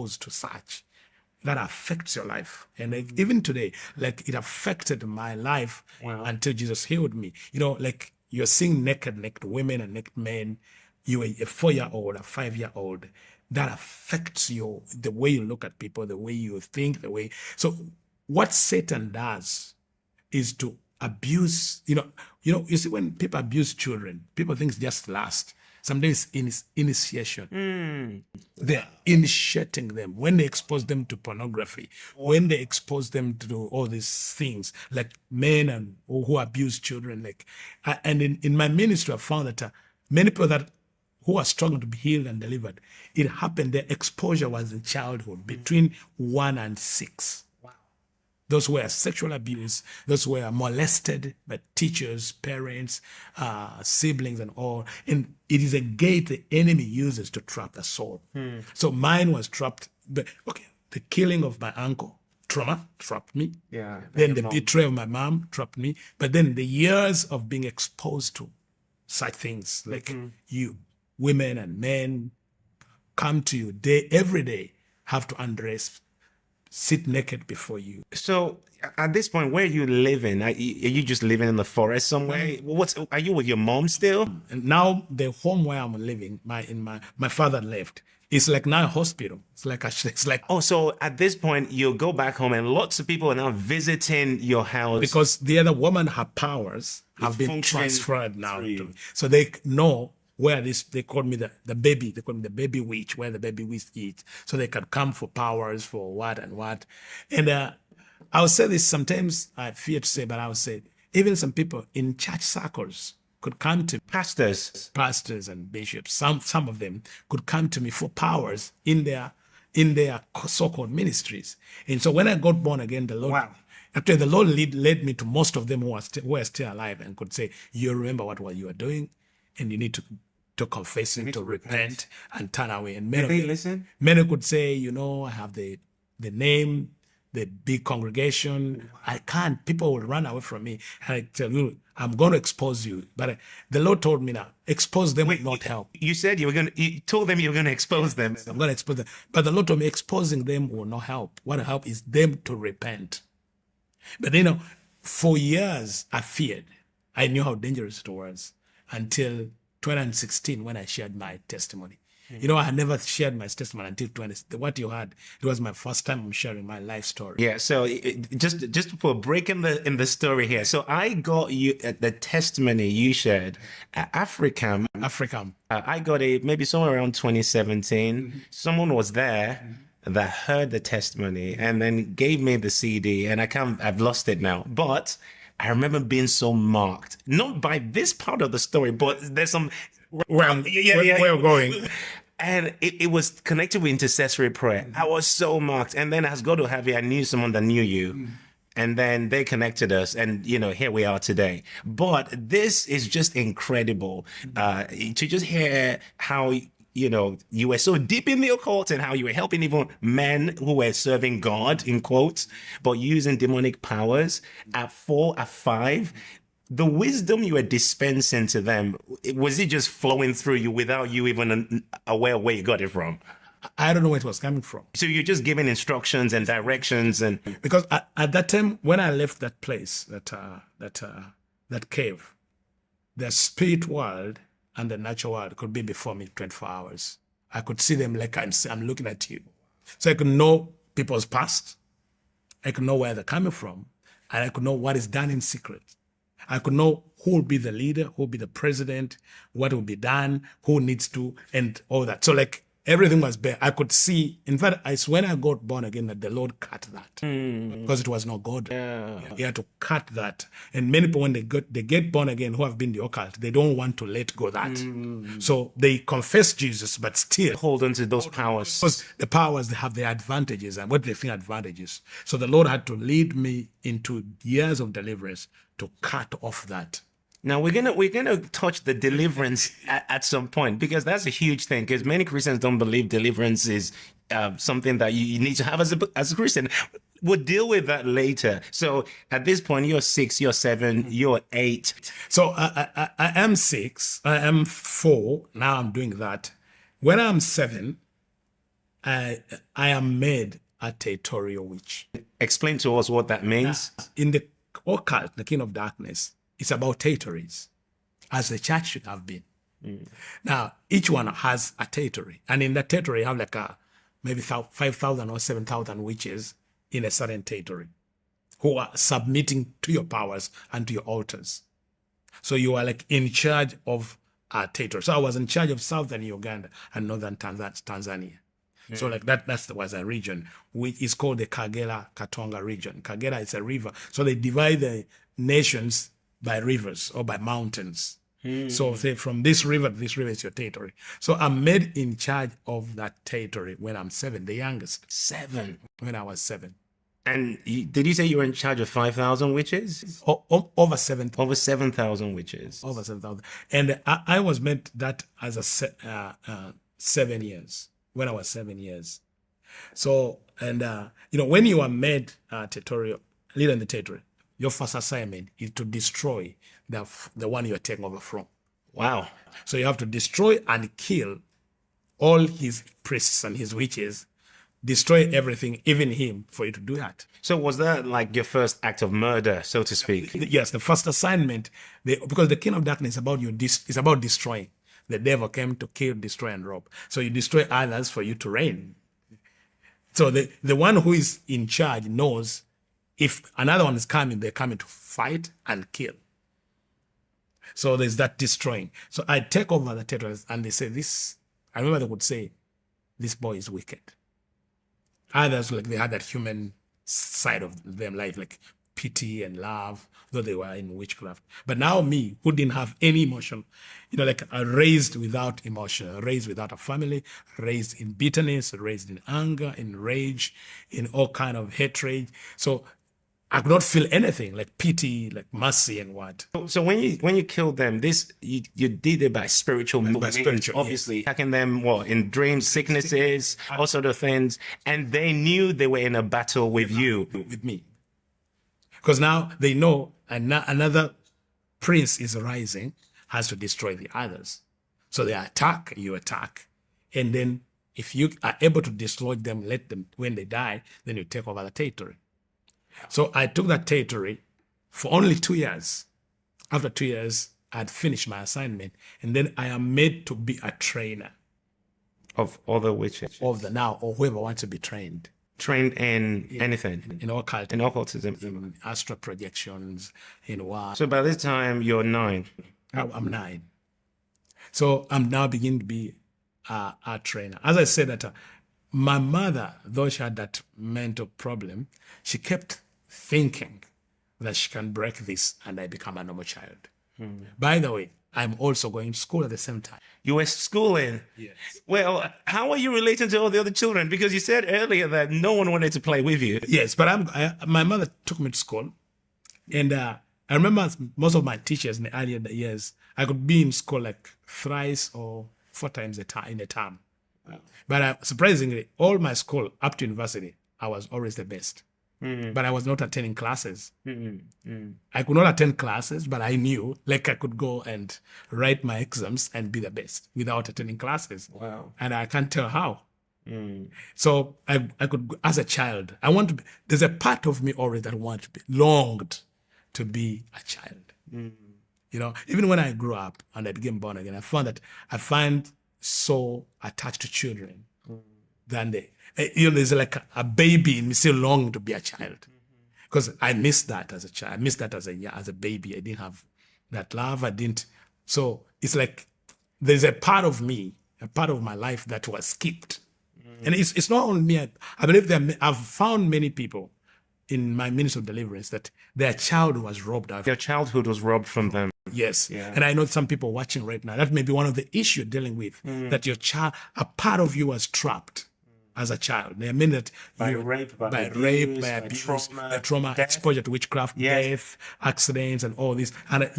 exposed to such, that affects your life. And like, even today, like it affected my life until Jesus healed me. Like you're seeing naked women and naked men. You're a 4-year-old, a 5-year-old. That affects you, the way you look at people, the way you think, the way. So what Satan does is to abuse, you see when people abuse children, people think it's just lust. Sometimes in initiation. They're initiating them when they expose them to pornography, when they expose them to all these things, like men and who abuse children. And in my ministry, I found that many people who are struggling to be healed and delivered, it happened, their exposure was in childhood, between 1 and 6. Those who were sexual abuse, those who were molested by teachers, parents, siblings, and all. And it is a gate the enemy uses to trap the soul. So mine was trapped. But the killing of my uncle, trauma, trapped me. Yeah. Then the betrayal of my mom trapped me. But then the years of being exposed to such things, like you, women and men, come to you every day, have to undress, sit naked before you. So at this point, where are you living? Are you just living in the forest somewhere? Are you with your mom still? And now the home where I'm living, my father left. It's like now a hospital. It's like Oh, so at this point, you'll go back home and lots of people are now visiting your house. Because the other woman, her powers have been transferred now. So they know where they call me the baby. They call me the baby witch, where the baby witch is. So they can come for powers, for what and what. And I would say this, sometimes I fear to say, but I would say, even some people in church circles could come to pastors and bishops. Some of them could come to me for powers in their so-called ministries. And so when I got born again, the Lord, actually the Lord led me to most of them who are still alive, and could say, you remember what you are doing, and you need to confess it, to repent and turn away. And many could say, I have the name, the big congregation. I can't. People will run away from me. And I tell you, I'm going to expose you. But the Lord told me now, expose them will not help. You said you told them you were going to expose them. I'm going to expose them. But the Lord told me exposing them will not help. What will help is them to repent. But for years I feared. I knew how dangerous it was until 2016 when I shared my testimony. I had never shared my testimony until 20. What you heard, it was my first time I'm sharing my life story. Yeah. So just for a break in the story here. So I got you the testimony you shared at Africam. I got it maybe somewhere around 2017. Someone was there that heard the testimony and then gave me the CD, and I've lost it now. But I remember being so marked, not by this part of the story, but there's some where we're going. And it was connected with intercessory prayer. I was so marked. And then as God will have it, I knew someone that knew you. And then they connected us, and here we are today. But this is just incredible to just hear how you were so deep in the occult and how you were helping even men who were serving God, in quotes, but using demonic powers at 4, at 5. The wisdom you were dispensing to them, was it just flowing through you without you even aware where you got it from? I don't know where it was coming from. So you're just giving instructions and directions, and because at that time when I left that place, that cave, the spirit world and the natural world could be before me 24 hours. I could see them like I'm looking at you. So I could know people's past. I could know where they're coming from. And I could know what is done in secret. I could know who will be the leader, who will be the president, what will be done, who needs to, and all that. So everything was bare. I could see. In fact, it's when I got born again that the Lord cut that because it was not God. Yeah. He had to cut that. And many people, when they get born again, who have been the occult, they don't want to let go that. So they confess Jesus, but still hold on to those powers. Because the powers, they have their advantages and what they think advantages. So the Lord had to lead me into years of deliverance to cut off that. Now we're gonna touch the deliverance at some point, because that's a huge thing. Because many Christians don't believe deliverance is something that you need to have as a Christian. We'll deal with that later. So at this point, you're 6, you're 7, you're 8. So I am 6, I am 4. Now I'm doing that. When I'm 7, I am made a territorial witch. Explain to us what that means. In the occult, the king of darkness, it's about territories, as the church should have been. Now, each one has a territory, and in that territory, you have like maybe 5,000 or 7,000 witches in a certain territory who are submitting to your powers and to your altars. So you are like in charge of a territory. So I was in charge of southern Uganda and northern Tanzania. So like that was a region which is called the Kagera Katonga region. Kagera is a river. So they divide the nations by rivers or by mountains. So say from this river to this river is your territory. So I'm made in charge of that territory when I'm 7, the youngest. 7. When I was 7. And did you say you were in charge of 5,000 witches? Over 7,000. Over 7,000 witches. Over 7,000. And I was meant that as a 7 years, when I was 7 years. So, and, when you are made territorial, leader in the territory, your first assignment is to destroy the one you're taking over from. Wow. So you have to destroy and kill all his priests and his witches, destroy everything, even him, for you to do that. So was that like your first act of murder, so to speak? Yes, the first assignment, because the king of darkness is about destroying. The devil came to kill, destroy, and rob. So you destroy others for you to reign. So the one who is in charge knows if another one is coming, they're coming to fight and kill. So there's that destroying. So I take over the territories and they say this. I remember they would say, this boy is wicked. Others, like they had that human side of their life, like pity and love, though they were in witchcraft. But now me, who didn't have any emotion, like raised without emotion, raised without a family, raised in bitterness, raised in anger, in rage, in all kind of hatred. So I could not feel anything like pity, like mercy and what. So when you killed them, you did it by spiritual means, obviously, yes. Attacking them in dreams, sicknesses, all sort of things, and they knew they were in a battle with you, with me, because now they know another prince is rising, has to destroy the others. So they attack, you attack, and then if you are able to destroy them, let them when they die, then you take over the territory. So I took that territory for only 2 years. After 2 years, I'd finished my assignment, and then I am made to be a trainer of other witches, or whoever wants to be trained. Trained in anything, in occult, in occultism, in astral projections, in what. So by this time, you're 9. I'm 9. So I'm now beginning to be a trainer. As I said that. My mother, though she had that mental problem, she kept thinking that she can break this and I become a normal child. By the way, I'm also going to school at the same time. You were schooling? Yes. Well, how are you relating to all the other children? Because you said earlier that no one wanted to play with you. Yes, but my mother took me to school. And I remember most of my teachers in the earlier years, I could be in school like thrice or 4 times in a term. But surprisingly, all my school up to university, I was always the best. But I was not attending classes. I could not attend classes, but I knew like I could go and write my exams and be the best without attending classes. Wow. And I can't tell how. So I could, as a child, there's a part of me already that longed to be a child. Even when I grew up and I became born again, I find so attached to children than there's like a baby in me still longing to be a child, because I missed that as a child. I missed that as a baby. I didn't have that love. So it's like there's a part of me, a part of my life that was skipped. And it's not only me. I believe I've found many people in my ministry of deliverance that their childhood was robbed out. Their childhood was robbed from them. Yes. Yeah. And I know some people watching right now, that may be one of the issues you're dealing with, that your child, a part of you was trapped as a child. There are many that by rape, by abuse, by trauma, death. Exposure to witchcraft, Yes. death, accidents, and all this. And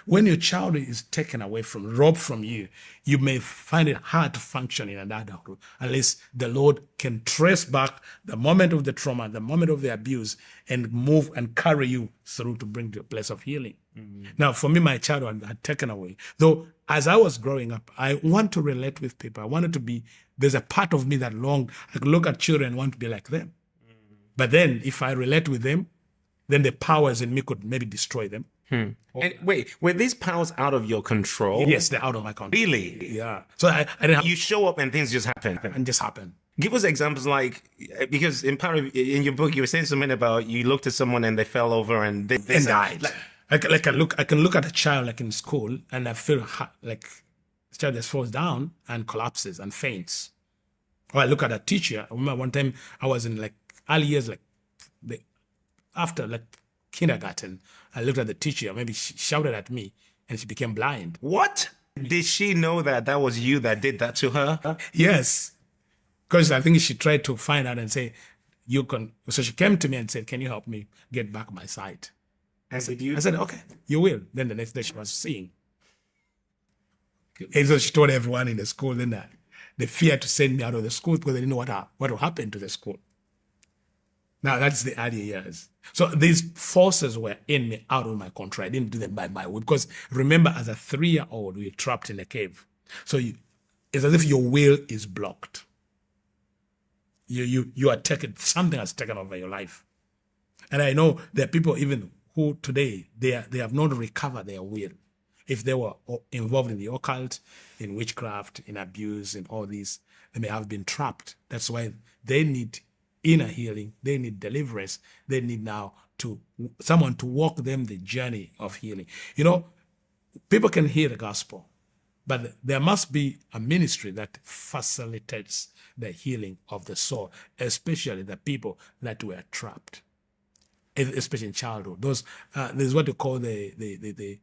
when your child is taken away robbed from you, you may find it hard to function in an adulthood unless the Lord can trace back the moment of the trauma, the moment of the abuse, and move and carry you through to bring to a place of healing. Now, for me, my childhood had taken away. Though, as I was growing up, I want to relate with people. I wanted to be, there's a part of me that longed, I could look at children and want to be like them. But then, if I relate with them, then the powers in me could maybe destroy them. And wait, were these powers out of your control? Yes, they're out of my control. Really? Yeah. So I didn't have, You show up and things just happen. and just happened. Give us examples like, because in your book, you were saying something about you looked at someone and they fell over and they And died. I can look at a child like in school and I feel like the child just falls down and collapses and faints. Or I look at a teacher. I remember one time I was in like early years, like after like kindergarten, I looked at the teacher. Maybe she shouted at me and she became blind. What? Did she know that that was you that did that to her? Yes. Because I think she tried to find out and say, you can. So she came to me and said, can you help me get back my sight? And did you? I said, okay, you will. Then the next day she was seeing. And so she told everyone in the school. Then they feared to send me out of the school because they didn't know what will happen to the school. Now, that's the early years. So these forces were in me, out of my control. I didn't do them by my will. Because remember, as a 3-year-old, we were trapped in a cave. So it's as if your will is blocked. You are taken, something has taken over your life. And I know there are people even who today, they have not recovered their will. If they were involved in the occult, in witchcraft, in abuse, in all these, they may have been trapped. That's why they need inner healing. They need deliverance. They need now someone to walk them the journey of healing. You know, people can hear the gospel, but there must be a ministry that facilitates the healing of the soul, especially the people that were trapped, especially in childhood. There's what they call the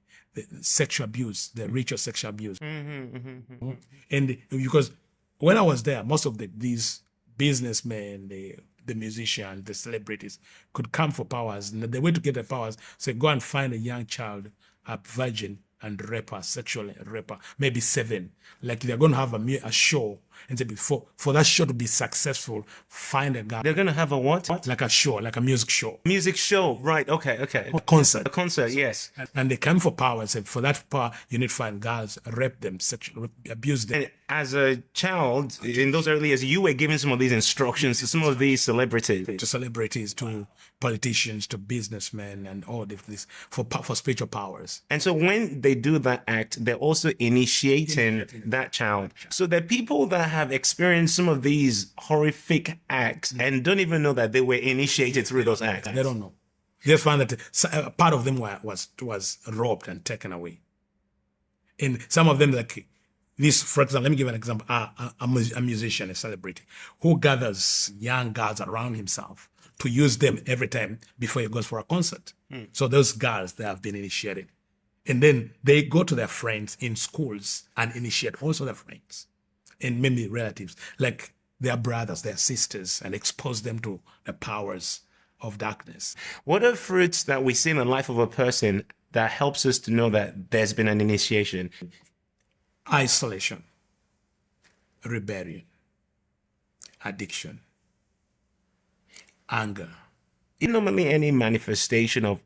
sexual abuse, the ritual sexual abuse. And because when I was there, most of these businessmen, the musicians, the celebrities could come for powers. And the way to get the powers, say, go and find a young child, a virgin, and rape her, sexually rape her, maybe 7. Like they're going to have a show. And say, for that show to be successful, find a guy. They're going to have a what? Like a show, like a music show. Music show, right, okay. A concert. A concert, yes. And they come for power and say, for that power, you need to find girls, rape them, sexually abuse them. And as a child, in those early years, you were giving some of these instructions to some of these celebrities. To celebrities, to politicians, to businessmen, and all this for spiritual powers. And so when they do that act, they're also initiating that child. So there are people that have experienced some of these horrific acts and don't even know that they were initiated through those acts. They don't know. They just found that part of them was robbed and taken away. And some of them, like this, for example, let me give an example. A musician, a celebrity, who gathers young girls around himself to use them every time before he goes for a concert. So those girls, they have been initiated. And then they go to their friends in schools and initiate also their friends and maybe relatives, like their brothers, their sisters, and expose them to the powers of darkness. What are fruits that we see in the life of a person that helps us to know that there's been an initiation? Isolation, rebellion, addiction, anger. Normally any manifestation of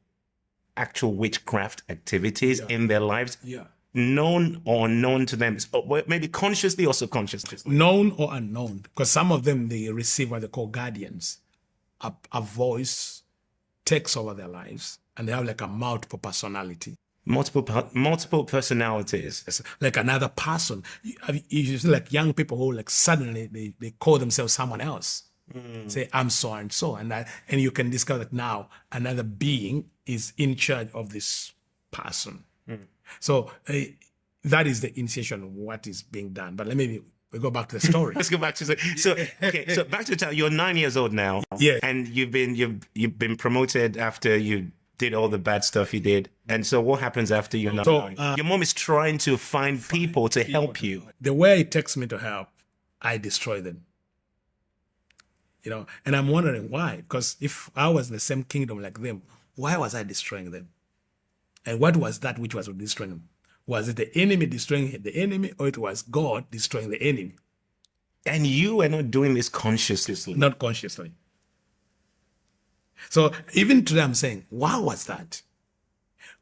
actual witchcraft activities in their lives, known or unknown to them, maybe consciously or subconsciously? Known or unknown, because some of them, they receive what they call guardians. A voice takes over their lives, and they have like a multiple personality. Multiple personalities. It's like another person. You see like young people who like suddenly they call themselves someone else. Say, I'm so and so. And you can discover that now another being is in charge of this person. So that is the initiation of what is being done. But we go back to the story. Let's go back to so back to the time. You're 9 years old now. Yeah. And you've been promoted after you did all the bad stuff you did. And so what happens after you're 9? So, your mom is trying to find people to help you. The way it takes me to help, I destroy them. And I'm wondering why. Because if I was in the same kingdom like them, why was I destroying them? And what was that which was destroying them? Was it the enemy destroying the enemy, or it was God destroying the enemy? And you were not doing this consciously. Not consciously. So even today I'm saying, why was that?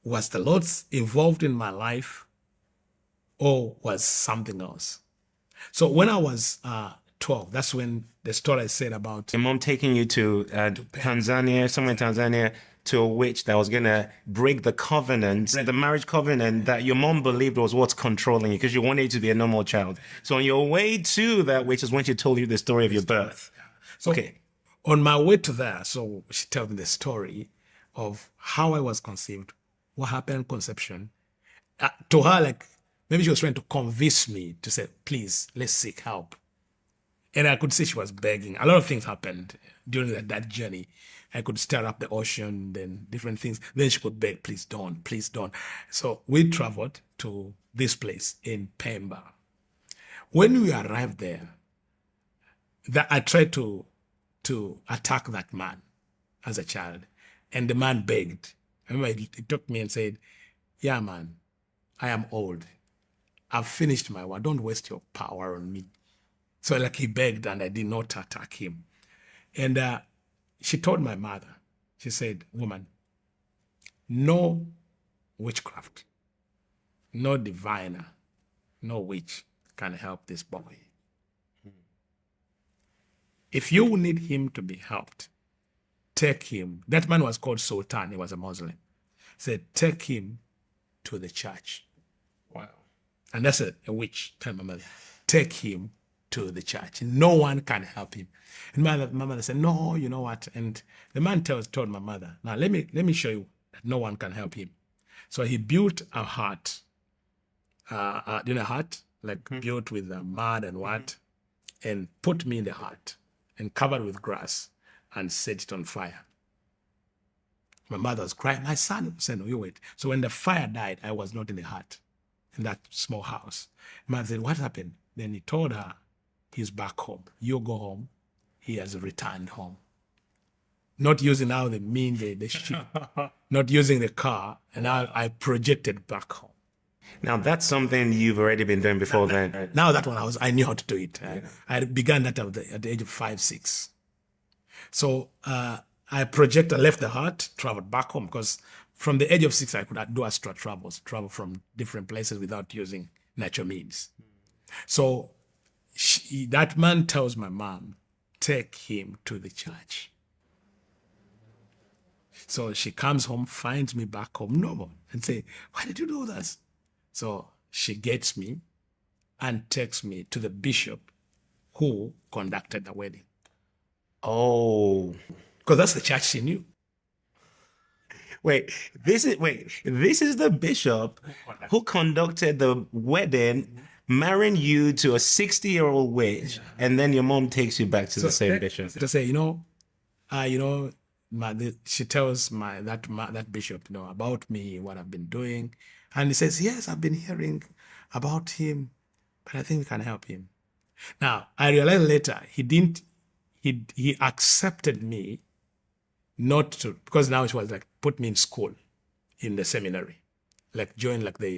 was the Lord involved in my life or was something else? So when I was 12, that's when the story I said about Your mom taking you to Tanzania, somewhere in Tanzania, to a witch that was going to break the covenant, the marriage covenant that your mom believed was what's controlling you because you wanted to be a normal child. So on your way to that witch is when she told you the story of your birth. So Okay. on my way to there, so she told me the story of how I was conceived, what happened in conception. To her, like, maybe she was trying to convince me to say, please, let's seek help. And I could see she was begging. A lot of things happened during that journey. I could stir up the ocean, then different things. Then she could beg, please don't, please don't. So we traveled to this place in Pemba. When we arrived there, I tried to attack that man as a child. And the man begged. I remember he took me and said, yeah, man, I am old. I've finished my work. Don't waste your power on me. So like he begged and I did not attack him. And she told my mother, she said, woman, no witchcraft, no diviner, no witch can help this boy. If you need him to be helped, take him. That man was called Sultan. He was a Muslim. Said, take him to the church. Wow. And that's a witch. Tell my mother, take him to the church. No one can help him. And my mother said, no, you know what? And the man told my mother, now let me show you that no one can help him. So he built a hut. A hut, like built with mud and what, and put me in the hut and covered with grass and set it on fire. My mother was crying. My son said, no, you wait. So when the fire died, I was not in the hut, in that small house. My mother said, what happened? Then he told her, he's back home. You go home. He has returned home. Not using now the ship, not using the car, and now I projected back home. Now that's something you've already been doing before then. Now that one, I knew how to do it. I began that at the age of 5, 6. So I left the hut, traveled back home, because from the age of 6, I could do astral travels, travel from different places without using natural means. So that man tells my mom, take him to the church. So she comes home, finds me back home normal, and say, why did you do this? So she gets me and takes me to the bishop who conducted the wedding. Oh. Because that's the church she knew. This is the bishop who conducted the wedding, marrying you to a 60-year-old witch, and then your mom takes you back to the same bishop. To say, she tells that bishop, about me, what I've been doing. And he says, yes, I've been hearing about him, but I think we can help him. Now, I realized later, he accepted me not to, because now it was like, put me in school, in the seminary, like join like the